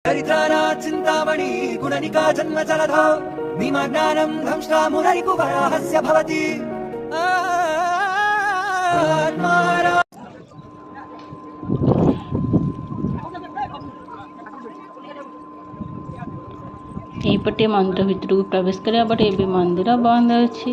चरित्रानाथ चिन्तामणि गुणनिका जन्म जलधो निमग्नानं ध्वंसा मुररिपुवराहस्य भवति ଏଇପଟେ ମନ୍ଦିର ଭିତରକୁ ପ୍ରବେଶ କରିବା ପଟେ ଏବେ ମନ୍ଦିର ବନ୍ଦ ଅଛି।